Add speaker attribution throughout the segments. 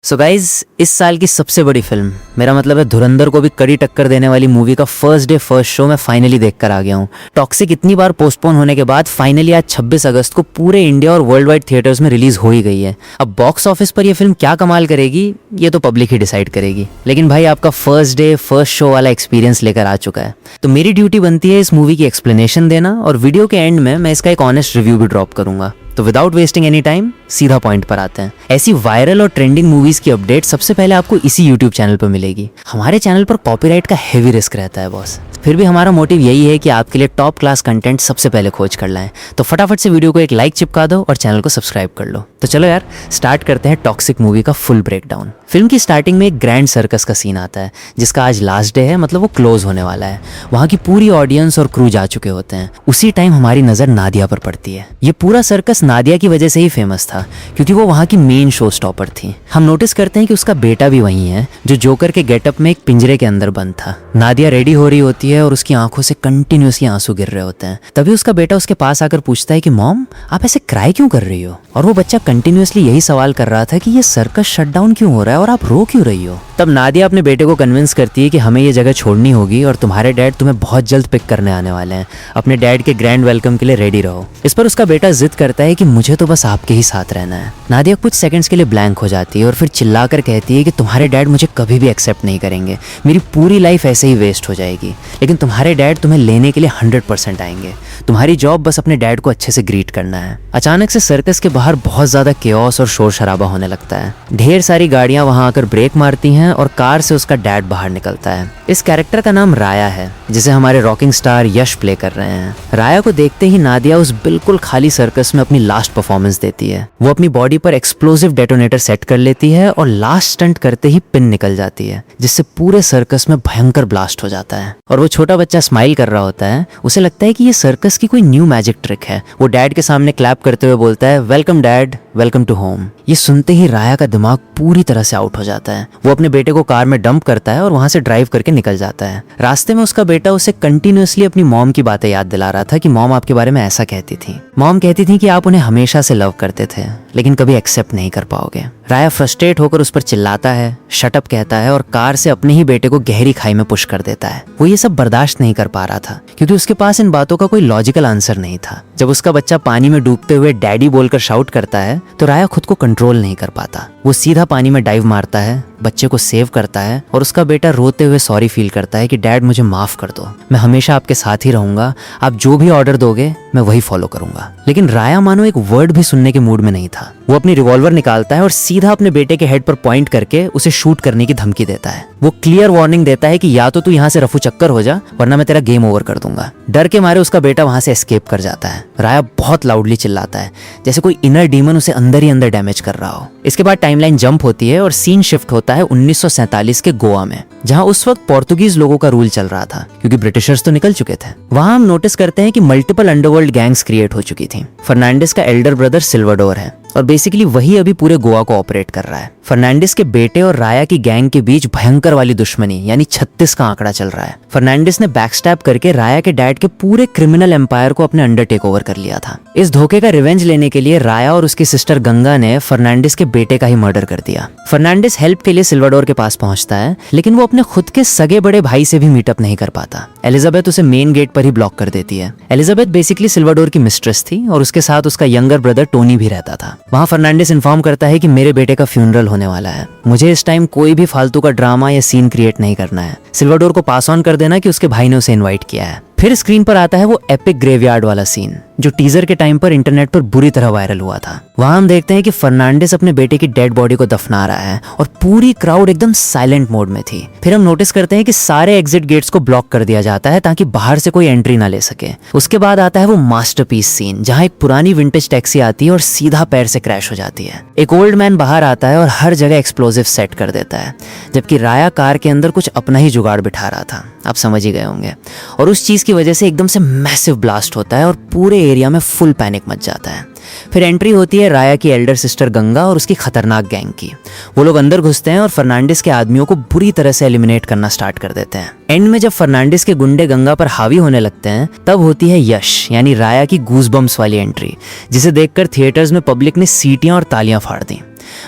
Speaker 1: So guys, इस साल की सबसे बड़ी फिल्म, मेरा मतलब है धुरंधर को भी कड़ी टक्कर देने वाली मूवी का फर्स्ट डे फर्स्ट शो मैं फाइनली देख कर आ गया हूँ। टॉक्सिक इतनी बार पोस्टपोन होने के बाद फाइनली आज 26 अगस्त को पूरे इंडिया और वर्ल्ड वाइड थिएटर्स में रिलीज हो ही गई है। अब बॉक्स ऑफिस पर यह फिल्म क्या कमाल करेगी ये तो पब्लिक ही डिसाइड करेगी, लेकिन भाई आपका फर्स्ट डे फर्स्ट शो वाला एक्सपीरियंस लेकर आ चुका है, तो मेरी ड्यूटी बनती है इस मूवी की एक्सप्लेनेशन देना, और वीडियो के एंड में मैं इसका एक ऑनेस्ट रिव्यू भी ड्रॉप करूंगा। तो विदाउट वेस्टिंग एनी टाइम सीधा पॉइंट पर आते हैं। ऐसी वायरल और ट्रेंडिंग मूवीज की अपडेट सबसे पहले आपको इसी यूट्यूब चैनल पर मिलेगी। हमारे चैनल पर कॉपीराइट का हेवी रिस्क रहता है बॉस, फिर भी हमारा मोटिव यही है कि आपके लिए टॉप क्लास कंटेंट सबसे पहले खोज कर लाएं। तो फटाफट से वीडियो को एक लाइक चिपका दो और चैनल को सब्सक्राइब कर लो। तो चलो यार स्टार्ट करते हैं टॉक्सिक मूवी का फुल ब्रेकडाउन। फिल्म की स्टार्टिंग में एक ग्रैंड सर्कस का सीन आता है, जिसका आज लास्ट डे है, मतलब वो क्लोज होने वाला है। वहाँ की पूरी ऑडियंस और क्रू जा चुके होते हैं। उसी टाइम हमारी नजर नादिया पर पड़ती है। ये पूरा सर्कस नादिया की वजह से ही फेमस था, क्योंकि वो वहाँ की मेन शो स्टॉपर थी। हम नोटिस करते हैं कि उसका बेटा भी वही है, जो जोकर के गेटअप में एक पिंजरे के अंदर बंद था। नादिया रेडी हो रही होती है और उसकी आंखों से कंटिन्यूसली आंसू गिर रहे होते हैं। तभी उसका बेटा उसके पास आकर पूछता है कि मॉम, आप ऐसे क्राई क्यों कर रही हो? और वो बच्चा कंटिन्यूसली यही सवाल कर रहा था कि ये सर्कस शटडाउन क्यों हो रहा है और आप रो क्यों रही हो? तब नादिया अपने बेटे को कन्विंस करती है कि हमें ये जगह छोड़नी होगी और तुम्हारे डैड तुम्हें बहुत जल्द पिक करने आने वाले हैं। अपने डैड के ग्रैंड वेलकम के लिए रेडी रहो। इस पर उसका बेटा जिद करता है कि मुझे तो बस आपके ही साथ रहना है। नादिया कुछ सेकंड्स के लिए ब्लैंक हो जाती है और फिर चिल्लाकर कहती है कि तुम्हारे डैड मुझे कभी भी एक्सेप्ट नहीं करेंगे, मेरी पूरी लाइफ ऐसे ही वेस्ट हो जाएगी, लेकिन तुम्हारे डैड तुम्हें लेने के लिए 100% आएंगे। तुम्हारी जॉब बस अपने डैड को अच्छे से ग्रीट करना है। अचानक से सर्कस के बाहर बहुत ज्यादा केओस और शोर शराबा होने लगता है। ढेर सारी गाड़ियां वहां आकर ब्रेक मारती हैं और कार से उसका डैड बाहर निकलता है। इस कैरेक्टर का नाम राया है, जिसे हमारे रॉकिंग स्टार यश प्ले कर रहे हैं। राया को देखते ही नादिया उस बिल्कुल खाली सर्कस में अपनी लास्ट परफॉर्मेंस देती है। वो अपनी बॉडी पर एक्सप्लोसिव डेटोनेटर सेट कर लेती है और लास्ट स्टंट करते ही पिन निकल जाती है, जिससे पूरे सर्कस में भयंकर ब्लास्ट हो जाता है। और वो छोटा बच्चा स्माइल कर रहा होता है। उसे लगता है कि ये सर्कस की कोई न्यू मैजिक ट्रिक है। वो डैड के सामने क्लैप करते हुए बोलता है, welcome dad, welcome to home. ये सुनते ही राया का दिमाग पूरी तरह से आउट हो जाता है। वो अपने बेटे को कार में डंप करता है और वहां से ड्राइव करके निकल जाता है। रास्ते में उसका बेटा उसे कंटिन्यूअसली अपनी मॉम की बातें याद दिला रहा था कि मॉम आपके बारे में ऐसा कहती थी। मॉम कहती थी कि आप उन्हें हमेशा से लव करते थे, लेकिन कभी एक्सेप्ट नहीं कर पाओगे। राया फ्रस्ट्रेट होकर उस पर चिल्लाता है, शट अप कहता है और कार से अपने ही बेटे को गहरी खाई में पुश कर देता है। वो ये सब बर्दाश्त नहीं कर पा रहा था, क्योंकि उसके पास इन बातों का कोई लॉजिकल आंसर नहीं था। जब उसका बच्चा पानी में डूबते हुए डैडी बोलकर शाउट करता है, तो राया खुद को कंट्रोल नहीं कर पाता। वो सीधा पानी में डाइव मारता है, बच्चे को सेव करता है और उसका बेटा रोते हुए सॉरी फील करता है कि डैड मुझे माफ कर दो, मैं हमेशा आपके साथ ही रहूंगा, आप जो भी ऑर्डर दोगे मैं वही फॉलो करूंगा। लेकिन राया मानो एक वर्ड भी सुनने के मूड में नहीं था। वो अपनी रिवॉल्वर निकालता है और सीधा अपने बेटे के हेड पर पॉइंट करके उसे शूट करने की धमकी देता है। वो क्लियर वार्निंग देता है कि या तो तू यहाँ से रफू चक्कर हो जा, वरना मैं तेरा गेम ओवर कर दूंगा। डर के मारे उसका बेटा वहां से एस्केप कर जाता है। राया बहुत लाउडली चिल्लाता है, जैसे कोई इनर डीमन उसे अंदर ही अंदर डैमेज कर रहा हो। इसके बाद टाइमलाइन जंप होती है और सीन शिफ्ट होता है 1947 के गोवा में, जहां उस वक्त पोर्तुगीज लोगों का रूल चल रहा था, क्योंकि ब्रिटिशर्स तो निकल चुके थे। वहां हम नोटिस करते हैं कि मल्टीपल अंडरवर्ल्ड गैंग्स क्रिएट हो चुकी थी। फर्नांडिस का एल्डर ब्रदर सिल्वाडोर है और बेसिकली वही अभी पूरे गोवा को ऑपरेट कर रहा है। फर्नांडिस के बेटे और राया की गैंग के बीच भयंकर वाली दुश्मनी यानी 36 का आंकड़ा चल रहा है। फर्नांडिस ने बैकस्टैब करके राया के डैड के पूरे क्रिमिनल एम्पायर को अपने अंडर टेक ओवर कर लिया था। इस धोखे का रिवेंज लेने के लिए राया और उसकी सिस्टर गंगा ने फर्नांडिस के बेटे का ही मर्डर कर दिया। फर्नांडिस हेल्प के लिए सिल्वाडोर के पास पहुंचता है, लेकिन वो अपने खुद के सगे बड़े भाई से भी मीटअप नहीं कर पाता। एलिजाबेथ उसे मेन गेट पर ही ब्लॉक कर देती है। एलिजाबेथ बेसिकली सिल्वाडोर की मिस्ट्रेस थी और उसके साथ उसका यंगर ब्रदर टोनी भी रहता था। वहां फर्नांडिस इन्फॉर्म करता है कि मेरे बेटे का फ्यूनरल होने वाला है, मुझे इस टाइम कोई भी फालतू का ड्रामा या सीन क्रिएट नहीं करना है। सिल्वाडोर को पास ऑन कर देना कि उसके भाई ने उसे इनवाइट किया है। फिर स्क्रीन पर आता है वो एपिक ग्रेवयार्ड वाला सीन, जो टीजर के टाइम पर इंटरनेट पर बुरी तरह वायरल हुआ था। वहां हम देखते हैं कि फर्नांडिस अपने बेटे की डेड बॉडी को दफना रहा है और पूरी क्राउड एकदम साइलेंट मोड में थी। फिर हम नोटिस करते हैं कि सारे एग्जिट गेट्स को ब्लॉक कर दिया जाता है ताकि बाहर से कोई एंट्री ना ले सके। उसके बाद आता है वो मास्टरपीस सीन, जहां एक पुरानी विंटेज टैक्सी आती है और सीधा पैर से क्रैश हो जाती है। एक ओल्ड मैन बाहर आता है और हर जगह एक्सप्लोजिव सेट कर देता है, जबकि राया कार के अंदर कुछ अपना ही जुगाड़ बिठा रहा था। आप समझ ही गए होंगे। और उस चीज की वजह से एकदम से मैसिव ब्लास्ट होता है और पूरे एरिया में फुल पैनिक मच जाता है। फिर एंट्री होती है राया की एल्डर सिस्टर गंगा और उसकी खतरनाक गैंग की। वो लोग अंदर घुसते हैं और फर्नांडिस के आदमियों को बुरी तरह से एलिमिनेट करना स्टार्ट कर देते हैं। एंड में जब फर्नांडिस के गुंडे गंगा पर हावी होने लगते हैं, तब होती है यश यानी राया की गूज़बम्प्स वाली एंट्री, जिसे देखकर थिएटर्स में पब्लिक ने सीटियां और तालियां फाड़ दी।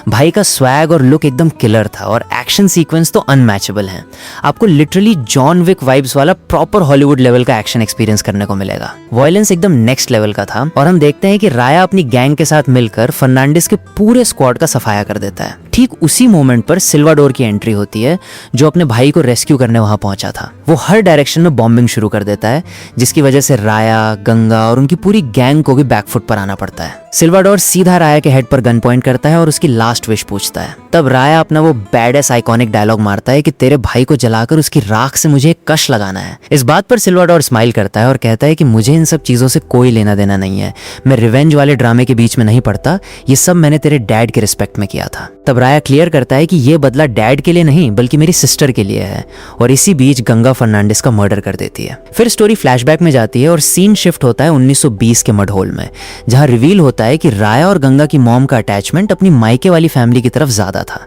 Speaker 1: भाई का स्वैग और लुक एकदम किलर था और एक्शन सीक्वेंस तो अनमैचेबल हैं। आपको लिटरली जॉन विक वाइब्स वाला प्रॉपर हॉलीवुड लेवल का एक्शन एक्सपीरियंस करने को मिलेगा। वायलेंस एकदम नेक्स्ट लेवल का था और हम देखते हैं कि राया अपनी गैंग के साथ मिलकर फर्नांडिस के पूरे स्क्वाड का सफाया कर देता है। ठीक उसी मोमेंट पर सिल्वाडोर की एंट्री होती है, जो अपने भाई को रेस्क्यू करने वहां पहुंचा था। वो हर डायरेक्शन में बॉम्बिंग शुरू कर देता है, जिसकी वजह से राया, गंगा और उनकी पूरी गैंग को भी बैकफुट पर आना पड़ता है। सिल्वाडोर सीधा राया के हेड पर गन पॉइंट करता है और उसकी लास्ट विश पूछता है। तब राया अपना वो बैडेस आइकॉनिक डायलॉग मारता है कि तेरे भाई को जलाकर उसकी राख से मुझे एक कश लगाना है। इस बात पर सिल्वाडोर स्माइल करता है और कहता है कि मुझे इन सब चीजों से कोई लेना देना नहीं है, मैं रिवेंज वाले ड्रामे के बीच में नहीं पड़ता, ये सब मैंने तेरे डैड के रिस्पेक्ट में किया था। तब राया क्लियर करता है कि ये बदला डैड के लिए नहीं बल्कि मेरी सिस्टर के लिए है, और इसी बीच गंगा फर्नांडिस का मर्डर कर देती है। फिर स्टोरी फ्लैशबैक में जाती है और सीन शिफ्ट होता है 1920 के मडहोल में, जहां रिवील होता है कि राया और गंगा की मॉम का अटैचमेंट अपनी मायके वाली फैमिली की तरफ ज्यादा था।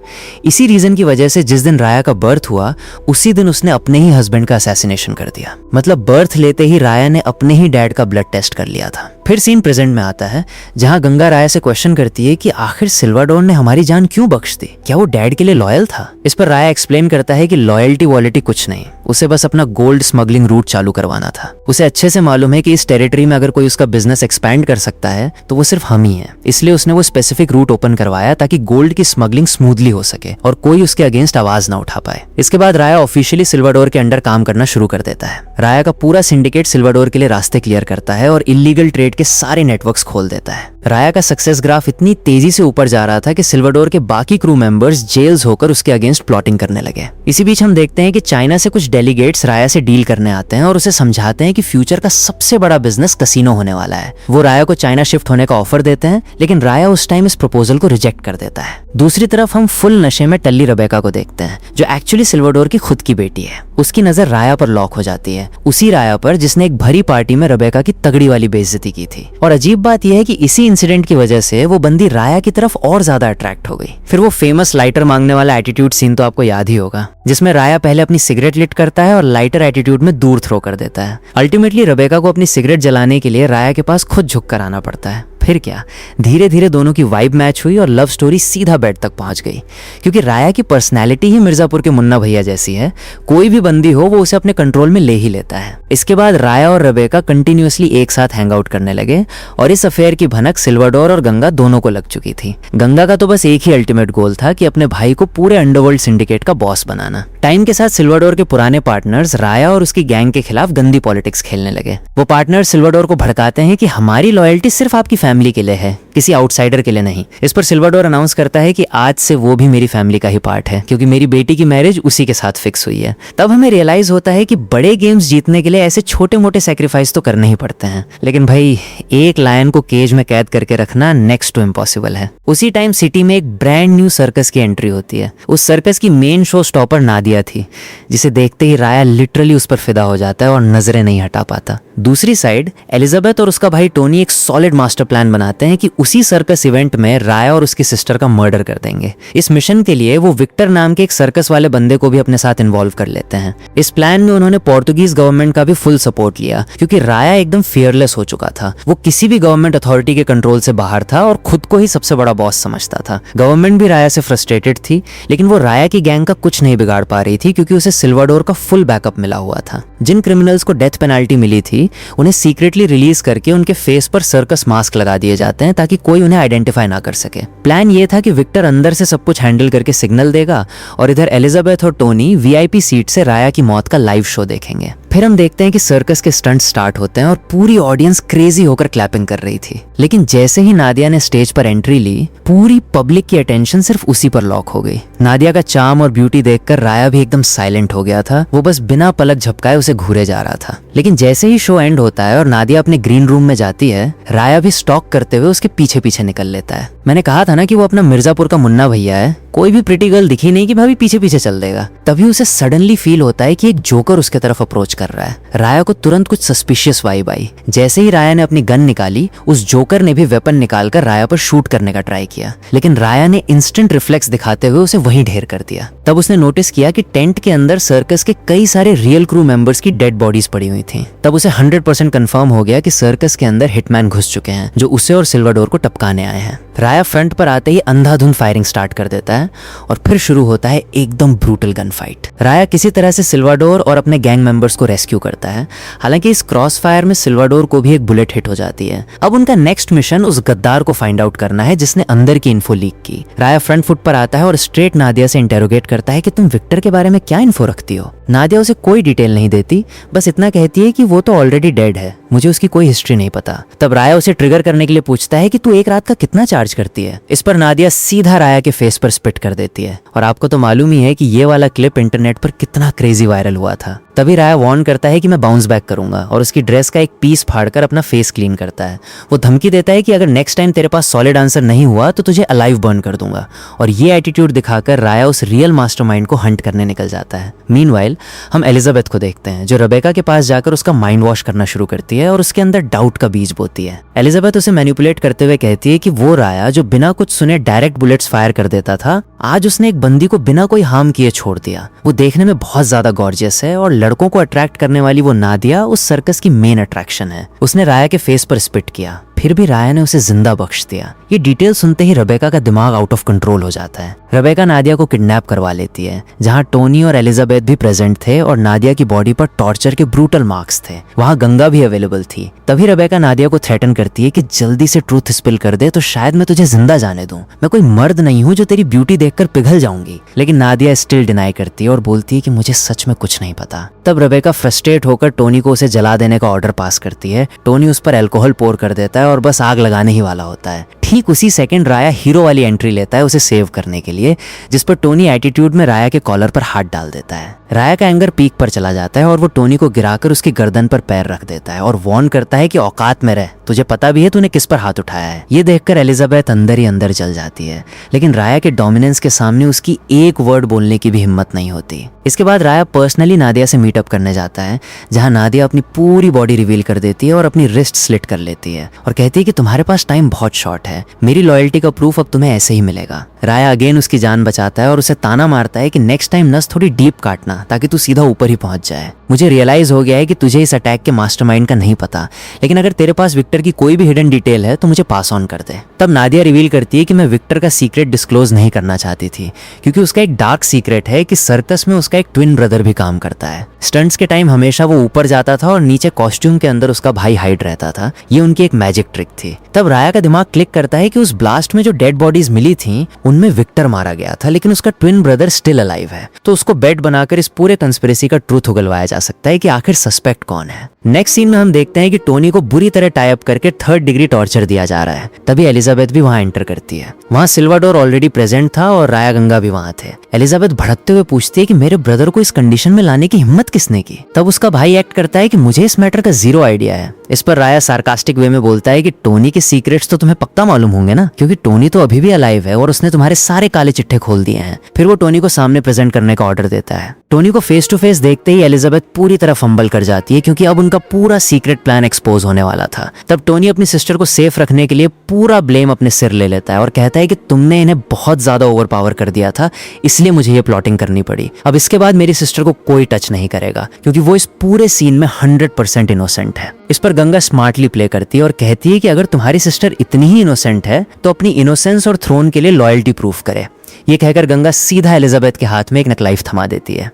Speaker 1: इसी रीजन की वजह से जिस दिन राया का बर्थ हुआ उसी दिन उसने अपने ही हस्बैंड का असैसिनेशन कर दिया। मतलब बर्थ लेते ही राया ने अपने ही डैड का ब्लड टेस्ट कर लिया था। फिर सीन प्रेजेंट में आता है, जहां गंगा राया से क्वेश्चन करती है कि आखिर सिल्वाडोर ने हमारी जान क्यों बख्श दी, क्या वो डैड के लिए लॉयल था। इस पर राया एक्सप्लेन करता है कि लॉयल्टी वॉलिटी कुछ नहीं, उसे बस अपना गोल्ड स्मगलिंग रूट चालू करवाना था। उसे अच्छे से मालूम है कि इस टेरिटरी में अगर कोई उसका बिजनेस एक्सपैंड कर सकता है तो वो सिर्फ हम ही है, इसलिए उसने वो स्पेसिफिक रूट ओपन करवाया ताकि गोल्ड की स्मगलिंग स्मूथली हो सके और कोई उसके अगेंस्ट आवाज ना उठा पाए। इसके बाद राया ऑफिशियली सिल्वाडोर के अंडर काम करना शुरू कर देता है। राया का पूरा सिंडिकेट सिल्वाडोर के लिए रास्ते क्लियर करता है और इलीगल ट्रेड के सारे नेटवर्क्स खोल देता है। राया का सक्सेस ग्राफ इतनी तेजी से ऊपर जा रहा था कि सिल्वाडोर के बाकी क्रू मेंबर्स जेल्स होकर उसके अगेंस्ट प्लॉटिंग करने लगे। इसी बीच हम देखते हैं कि चाइना से कुछ डेलीगेट्स राया से डील करने आते हैं और उसे समझाते हैं कि फ्यूचर का सबसे बड़ा बिजनेस कसिनो होने वाला है। वो राया को चाइना शिफ्ट होने का ऑफर देते हैं, लेकिन राया उस टाइम इस प्रपोजल को रिजेक्ट कर देता है। दूसरी तरफ हम फुल नशे में टल्ली रबेका को देखते हैं, जो एक्चुअली सिल्वाडोर की खुद की बेटी है। उसकी नजर राया पर लॉक हो जाती है, उसी राया पर जिसने एक भरी पार्टी में रबेका की तगड़ी वाली बेइज्जती की थी। और अजीब बात यह है कि इसी इंसिडेंट की वजह से वो बंदी राया की तरफ और ज्यादा अट्रैक्ट हो गई। फिर वो फेमस लाइटर मांगने वाला एटीट्यूड सीन तो आपको याद ही होगा, जिसमें राया पहले अपनी सिगरेट लिट करता है और लाइटर एटीट्यूड में दूर थ्रो कर देता है। अल्टीमेटली रबेका को अपनी सिगरेट जलाने के लिए राया के पास खुद झुक कर आना पड़ता है। फिर क्या, धीरे धीरे दोनों की वाइब मैच हुई और लव स्टोरी सीधा बेड तक पहुंच गई। क्योंकि राया की पर्सनैलिटी ही मिर्जापुर के मुन्ना भैया जैसी है, कोई भी बंदी हो वो उसे अपने कंट्रोल में ले ही लेता है। इसके बाद राया और रबेका कंटिन्यूअसली एक साथ हैंग आउट करने लगे और इस अफेयर की भनक सिल्वाडोर और गंगा दोनों को लग चुकी थी। गंगा का तो बस एक ही अल्टीमेट गोल था कि अपने भाई को पूरे अंडरवर्ल्ड सिंडिकेट का बॉस बनाना। टाइम के साथ सिल्वाडोर के पुराने पार्टनर्स राया और उसकी गैंग के खिलाफ गंदी पॉलिटिक्स खेलने लगे। वो पार्टनर सिल्वाडोर को भड़काते हैं कि हमारी लॉयल्टी सिर्फ आपकी फैमिली के लिए है, किसी आउटसाइडर के लिए नहीं। इस पर सिल्वाडोर अनाउंस करता है कि आज से वो भी मेरी फैमिली का ही पार्ट है, क्योंकि मेरी बेटी की मैरिज उसी के साथ फिक्स हुई है। तब हमें रियलाइज होता है कि बड़े गेम्स जीतने के लिए ऐसे छोटे मोटे सैक्रिफाइस तो करने ही पड़ते हैं, लेकिन भाई एक लायन को केज में कैद करके रखना नेक्स्ट टू इम्पॉसिबल है। उसी टाइम सिटी में एक ब्रांड न्यू सर्कस की एंट्री होती है। उस सर्कस की मेन शो स्टॉपर नादिया थी, जिसे देखते ही राया लिटरली उस पर फिदा हो जाता है और नजरें नहीं हटा पाता। दूसरी साइड एलिजाबेथ और उसका भाई टोनी एक सॉलिड मास्टर प्लान बनाते हैं कि उसी सर्कस इवेंट में राया और उसकी सिस्टर का मर्डर कर देंगे। इस मिशन के लिए वो विक्टर नाम के एक सर्कस वाले बंदे को भी अपने साथ इन्वॉल्व कर लेते हैं। इस प्लान में उन्होंने पोर्तुगीज गवर्नमेंट का भी फुल सपोर्ट लिया, क्योंकि राया एकदम फियरलेस हो चुका था। वो किसी भी गवर्नमेंट अथॉरिटी के कंट्रोल से बाहर था और खुद को ही सबसे बड़ा बॉस समझता था। गवर्नमेंट भी राया से फ्रस्ट्रेटेड थी, लेकिन वो राया की गैंग का कुछ नहीं बिगाड़ पा रही थी, क्योंकि उसे सिल्वाडोर का फुल बैकअप मिला हुआ था। जिन क्रिमिनल्स को डेथ पेनाल्टी मिली थी उन्हें सीक्रेटली रिलीज करके उनके फेस पर सर्कस मास्क लगा दिए जाते हैं ताकि कोई उन्हें आइडेंटिफाई ना कर सके। प्लान ये था कि विक्टर अंदर से सब कुछ हैंडल करके सिग्नल देगा और इधर एलिजाबेथ और टोनी वीआईपी सीट से राया की मौत का लाइव शो देखेंगे। फिर हम देखते हैं कि सर्कस के स्टंट स्टार्ट होते हैं और पूरी ऑडियंस क्रेजी होकर क्लैपिंग कर रही थी। लेकिन जैसे ही नादिया ने स्टेज पर एंट्री ली, पूरी पब्लिक की अटेंशन सिर्फ उसी पर लॉक हो गई। नादिया का चार्म और ब्यूटी देखकर राया भी एकदम साइलेंट हो गया था। वो बस बिना पलक झपकाए उसे घूरे जा रहा था। लेकिन जैसे ही शो एंड होता है और नादिया अपने ग्रीन रूम में जाती है, राया भी स्टॉक करते हुए उसके पीछे पीछे निकल लेता है। मैंने कहा था ना कि वो अपना मिर्जापुर का मुन्ना भैया है, कोई भी प्रिटी गर्ल दिखी नहीं कि भाभी पीछे पीछे चल देगा। तभी उसे सडनली फील होता है कि एक जोकर उसके तरफ अप्रोच कर रहा है। राया को तुरंत कुछ सस्पिशियस वाइब आई। जैसे ही राया ने अपनी गन निकाली, उस जोकर ने भी वेपन निकालकर राया पर शूट करने का ट्राई किया, लेकिन राया ने इंस्टेंट रिफ्लेक्स दिखाते हुए उसे वहीं ढेर कर दिया। तब उसने नोटिस किया कि टेंट के अंदर सर्कस के कई सारे रियल क्रू मेंबर्स सिस्टर्स की डेड बॉडीज पड़ी हुई थी। तब उसे 100% कंफर्म हो गया कि सर्कस के अंदर हिटमैन घुस चुके हैं जो उसे और सिल्वाडोर को टपकाने आए हैं। राया फ्रंट पर आते ही अंधाधुंध फायरिंग स्टार्ट कर देता है और फिर शुरू होता है एकदम ब्रूटल गन फाइट। राया किसी तरह से सिल्वाडोर और अपने गैंग मेंबर्स को रेस्क्यू करता है। हालांकि इस क्रॉस फायर में सिल्वाडोर को भी एक बुलेट हिट हो जाती है। अब उनका नेक्स्ट मिशन उस गद्दार को फाइंड आउट करना है जिसने अंदर की इन्फो लीक की। राया फ्रंट फुट पर आता है और स्ट्रेट नादिया से इंटेरोगेट करता है कि तुम विक्टर के बारे में क्या इन्फो रखती हो। नादिया उसे कोई डिटेल नहीं देती, बस इतना कहती है कि वो तो ऑलरेडी डेड है, मुझे उसकी कोई हिस्ट्री नहीं पता। तब राया उसे ट्रिगर करने के लिए पूछता है कि तू एक रात का कितना चार्ज करती है। इस पर नादिया सीधा राया के फेस पर स्पिट कर देती है और आपको तो मालूम ही है कि ये वाला क्लिप इंटरनेट पर कितना क्रेजी वायरल हुआ था। तभी राया वार्न करता है कि मैं बाउंस बैक करूंगा और उसकी ड्रेस का एक पीस फाड़कर अपना फेस क्लीन करता है। वो धमकी देता है कि अगर नेक्स्ट टाइम तेरे पास सॉलिड आंसर नहीं हुआ तो तुझे अलाइव बर्न कर दूंगा। और ये एटीट्यूड दिखाकर राया उस रियल मास्टरमाइंड को हंट करने निकल जाता है। मीनवाइल हम एलिजाबेथ को देखते हैं जो रेबेका के पास जाकर उसका माइंड वॉश करना शुरू करती है और उसके अंदर डाउट का बीज बोती है। एलिजाबेथ उसे मैनिपुलेट करते हुए कहती है कि वो राया जो बिना कुछ सुने डायरेक्ट बुलेट्स फायर कर देता था, आज उसने एक बंदी को बिना कोई हार्म किए छोड़ दिया। वो देखने में बहुत ज्यादा गॉर्जियस है और लड़कों को अट्रैक्ट करने वाली वो नादिया उस सर्कस की मेन अट्रैक्शन है। उसने राया के फेस पर स्पिट किया, फिर भी राया ने उसे जिंदा बख्श दिया। ये डिटेल सुनते ही रेबेका का दिमाग आउट ऑफ कंट्रोल हो जाता है। रेबेका नादिया को किडनैप करवा लेती है जहां टोनी और एलिजाबेथ भी प्रेजेंट थे और नादिया की बॉडी पर टॉर्चर के ब्रूटल मार्क्स थे। वहां गंगा भी अवेलेबल थी। तभी रेबेका नादिया को थ्रेटन करती है कि जल्दी से ट्रूथ स्पिल कर दे तो शायद मैं तुझे जिंदा जाने दूं। मैं कोई मर्द नहीं हूं जो तेरी ब्यूटी देखकर पिघल जाऊंगी। लेकिन नादिया स्टिल डिनाई करती है और बोलती है कि मुझे सच में कुछ नहीं पता। तब रेबेका फ्रस्ट्रेट होकर टोनी को उसे जला देने का ऑर्डर पास करती है। टोनी उस पर अल्कोहल पोर कर देता है और बस आग लगाने ही वाला होता है। ठीक उसी सेकंड राया हीरो वाली एंट्री लेता है उसे सेव करने के लिए, जिस पर टोनी एटीट्यूड में राया के कॉलर पर हाथ डाल देता है। राया का एंगर पीक पर चला जाता है और वो टोनी को गिराकर उसकी गर्दन पर पैर रख देता है और वार्न करता है कि औकात में रह, तुझे पता भी है तूने किस पर हाथ उठाया है। ये देखकर एलिजाबेथ अंदर ही अंदर जल जाती है, लेकिन राया के डोमिनेंस के सामने उसकी एक वर्ड बोलने की भी हिम्मत नहीं होती। इसके बाद राया पर्सनली नादिया से मीटअप करने जाता है जहां नादिया अपनी पूरी बॉडी रिवील कर देती है और अपनी रिस्ट स्लिट कर लेती है और कहती है कि तुम्हारे पास टाइम बहुत शॉर्ट है, मेरी लॉयल्टी का प्रूफ अब तुम्हें ऐसे ही मिलेगा। राया अगेन उसकी जान बचाता है और उसे ताना मारता है कि नेक्स्ट टाइम नस थोड़ी डीप काटना ताकि तू सीधा ऊपर ही पहुंच जाए। मुझे रियलाइज हो गया है कि तुझे इस अटैक के मास्टरमाइंड का नहीं पता, लेकिन अगर तेरे पास विक्टर की कोई भी हिडन डिटेल है तो मुझे पास ऑन कर दे। तब नादिया रिवील करती है कि मैं विक्टर का सीक्रेट डिस्क्लोज नहीं करना चाहती थी क्योंकि उसका एक डार्क सीक्रेट है कि सर्कस में उसका एक ट्विन ब्रदर भी काम करता है। स्टंट्स के टाइम हमेशा वो ऊपर जाता था और नीचे कॉस्ट्यूम के अंदर उसका भाई हाइड रहता था। ये उनकी एक मैजिक ट्रिक थी। तब राया का दिमाग क्लिक करता है कि उस ब्लास्ट में जो डेड बॉडीज मिली थी उनमें विक्टर मारा गया था, लेकिन उसका ट्विन ब्रदर स्टिल अलाइव है। तो उसको बेट बनाकर इस पूरे कंस्पिरेसी का ट्रूथ उगलवाया जा सकता है कि आखिर सस्पेक्ट कौन है। नेक्स्ट सीन में हम देखते हैं कि टोनी को बुरी तरह टाई अप करके 3rd डिग्री टॉर्चर दिया जा रहा है। तभी एलिजाबेथ भी वहां एंटर करती है। वहां सिल्वाडोर ऑलरेडी प्रेजेंट था और राया गंगा भी वहां थे। एलिजाबेथ भड़कते हुए पूछती है कि मेरे ब्रदर को इस कंडीशन में लाने की हिम्मत किसने की। तब उसका भाई एक्ट करता है कि मुझे इस मैटर का जीरो आइडिया है। इस पर राया सार्कास्टिक वे में बोलता है कि टोनी के सीक्रेट्स तो तुम्हें पक्का मालूम होंगे ना, क्योंकि टोनी तो अभी भी अलाइव है और उसने तुम्हारे सारे काले चिट्ठे खोल दिए हैं। फिर वो टोनी को सामने प्रेजेंट करने का ऑर्डर देता है। टोनी को फेस टू फेस देखते ही एलिजाबेथ पूरी तरह फंबल कर जाती है क्योंकि अब उनका पूरा सीक्रेट प्लान एक्सपोज होने वाला था। तब टोनी अपनी सिस्टर को सेफ रखने के लिए पूरा ब्लेम अपने सिर ले लेता है और कहता है कि तुमने इन्हें बहुत ज्यादा ओवरपावर कर दिया था, इसलिए मुझे ये प्लॉटिंग करनी पड़ी। अब इसके बाद मेरी सिस्टर को कोई टच नहीं करेगा क्योंकि वो इस पूरे सीन में 100% इनोसेंट है। इस पर गंगा स्मार्टली प्ले करती है और कहती है कि अगर तुम्हारी सिस्टर इतनी ही इनोसेंट है तो अपनी इनोसेंस और थ्रोन के लिए लॉयल्टी प्रूफ करे। ये कहकर गंगा सीधा एलिजाबेथ के हाथ में एक नकलाइफ थमा देती है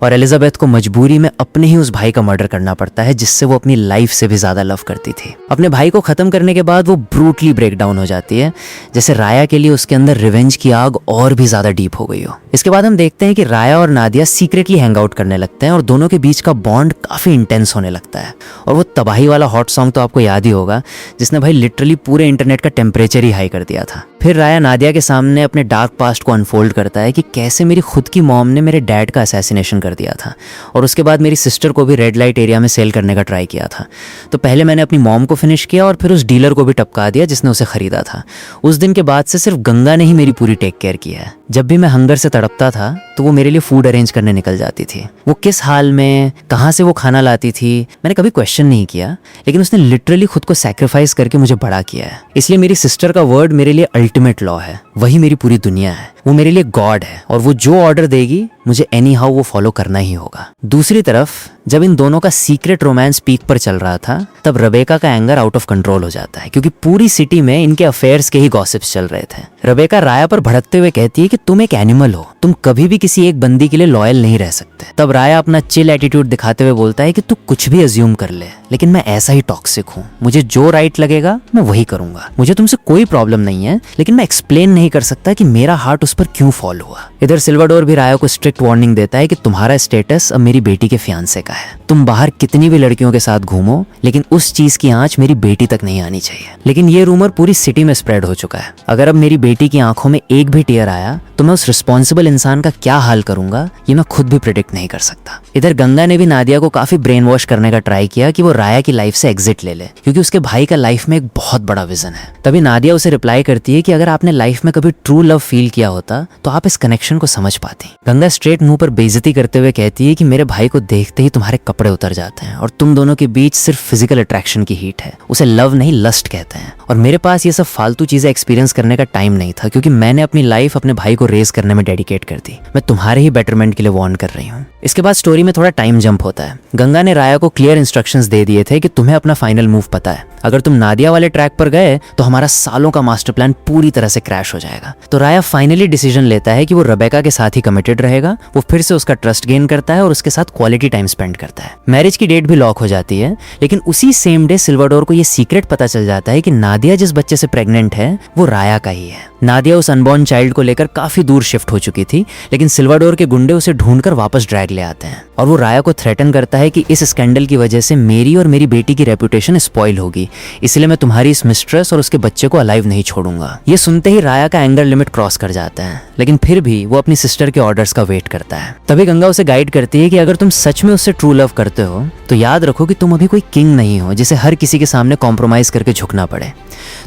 Speaker 1: और एलिजाबेथ को मजबूरी में अपने ही उस भाई का मर्डर करना पड़ता है जिससे वो अपनी लाइफ से भी ज्यादा लव करती थी। अपने भाई को खत्म करने के बाद वो ब्रूटली ब्रेक डाउन हो जाती है, जैसे राया के लिए उसके अंदर रिवेंज की आग और भी ज्यादा डीप हो गई हो। इसके बाद हम देखते हैं कि राया और नादिया सीक्रेटली हैंग आउट करने लगते हैं और दोनों के बीच का बॉन्ड काफी इंटेंस होने लगता है। और वो तबाही वाला हॉट सॉन्ग तो आपको याद ही होगा जिसने भाई लिटरली पूरे इंटरनेट का टेम्परेचर ही हाई कर दिया था। फिर राया नादिया के सामने अपने डार्क पास्ट को अनफोल्ड करता है कि कैसे मेरी खुद की मॉम ने मेरे डैड का असैसिनेशन कर दिया था और उसके बाद मेरी सिस्टर को भी रेड लाइट एरिया में सेल करने का ट्राई किया था। तो पहले मैंने अपनी मॉम को फिनिश किया और फिर उस डीलर को भी टपका दिया जिसने उसे खरीदा था। उस दिन के बाद से सिर्फ गंगा ने ही मेरी पूरी टेक केयर की है। जब भी मैं हंगर से तड़पता था तो वो मेरे लिए फूड अरेंज करने निकल जाती थी। वो किस हाल में कहाँ से वो खाना लाती थी मैंने कभी क्वेश्चन नहीं किया, लेकिन उसने लिटरली खुद को सैक्रिफाइस करके मुझे बड़ा किया है। इसलिए मेरी सिस्टर का वर्ड मेरे लिए अल्टीमेट लॉ है, वही मेरी पूरी दुनिया है। वो मेरे लिए गॉड है और वो जो ऑर्डर देगी मुझे एनी हाउ वो फॉलो करना ही होगा। दूसरी तरफ जब इन दोनों का सीक्रेट रोमांस पीक पर चल रहा था तब रबेका का एंगर आउट ऑफ कंट्रोल हो जाता है, क्योंकि पूरी सिटी में इनके अफेयर्स के ही गॉसिप्स चल रहे थे। रबेका राया पर भड़कते हुए कहती है कि तुम एक एनिमल हो, तुम कभी भी किसी एक बंदी के लिए लॉयल नहीं रह सकते। तब राया अपना चिल एटीट्यूड दिखाते हुए बोलता है कि तू कुछ भी अज्यूम कर ले, लेकिन मैं ऐसा ही टॉक्सिक हूँ, मुझे जो राइट लगेगा मैं वही करूंगा, मुझे तुमसे कोई प्रॉब्लम नहीं है, लेकिन मैं एक्सप्लेन नहीं कर सकता कि मेरा हार्ट उस पर क्यों फॉल हुआ। इधर सिल्वाडोर भी राया को स्ट्रिक्ट वार्निंग देता है कि तुम्हारा स्टेटस अब मेरी बेटी के फियांसे का है, तुम बाहर कितनी भी लड़कियों के साथ घूमो लेकिन उस चीज की आंच मेरी बेटी तक नहीं आनी चाहिए। लेकिन ये रूमर पूरी सिटी में स्प्रेड हो चुका है। अगर अब मेरी बेटी की आंखों में एक भी टीयर आया तो मैं उस रिस्पॉन्सिबल इंसान का क्या हाल करूंगा ये मैं खुद भी प्रिडिक्ट नहीं कर सकता। इधर गंगा ने भी नादिया को काफी ब्रेन वॉश करने का ट्राई किया कि वो राया की लाइफ से एग्जिट ले ले, क्योंकि उसके भाई का लाइफ में एक बहुत बड़ा विजन है। तभी नादिया उसे रिप्लाई करती है कि अगर आपने लाइफ में कभी ट्रू लव फील किया होता तो आप इस कनेक्शन को समझ पाती। गंगा स्ट्रेट मुंह पर बेइज्जती करते हुए कहती है कि मेरे भाई को देखते ही तुम्हारे कपड़े उतर जाते हैं और तुम दोनों के बीच सिर्फ फिजिकल अट्रैक्शन की हीट है, उसे लव नहीं लस्ट कहते हैं। और मेरे पास ये सब फालतू चीजें एक्सपीरियंस करने का टाइम नहीं था, क्योंकि मैंने अपनी लाइफ अपने भाई को रेज करने में डेडिकेट कर दी। मैं तुम्हारे ही बेटरमेंट के लिए वार्न कर रही हूँ। इसके बाद स्टोरी में थोड़ा टाइम जंप होता है। गंगा ने राया को क्लियर इंस्ट्रक्शंस दे दिए थे कि तुम्हें अपना फाइनल मूव पता है, अगर तुम नादिया वाले ट्रैक पर गए तो हमारा सालों का मास्टर प्लान पूरी तरह से क्रैश हो जाएगा। तो राया फाइनली डिसीजन लेता है कि वो रबेका के साथ ही कमिटेड रहेगा। वो फिर से उसका ट्रस्ट गेन करता है और उसके साथ क्वालिटी टाइम स्पेंड करता है। मैरिज की डेट भी लॉक हो जाती है, लेकिन उसी सेम डे सिल्वाडोर को ये सीक्रेट पता चल जाता है कि नादिया जिस बच्चे से प्रेग्नेंट है वो राया का ही है। नादिया उस अनबॉर्न चाइल्ड को लेकर काफी दूर शिफ्ट हो चुकी थी, लेकिन सिल्वाडोर के गुंडे उसे ढूंढकर वापस ड्रैग ले आते हैं और वो राया को थ्रेटन करता है कि इस स्कैंडल की वजह से मेरी और मेरी बेटी की रेपुटेशन स्पॉइल होगी, इसलिए मैं तुम्हारी इस मिस्ट्रेस और उसके बच्चे को अलाइव नहीं छोड़ूंगा। ये सुनते ही राया का एंगर लिमिट क्रॉस कर जाता है, लेकिन फिर भी वो अपनी सिस्टर के ऑर्डर्स का वेट करता है। तभी गंगा उसे गाइड करती है कि अगर तुम सच में उससे ट्रू लव करते हो तो याद रखो कि तुम अभी कोई किंग नहीं हो जिसे हर किसी के सामने कॉम्प्रोमाइज करके झुकना पड़े।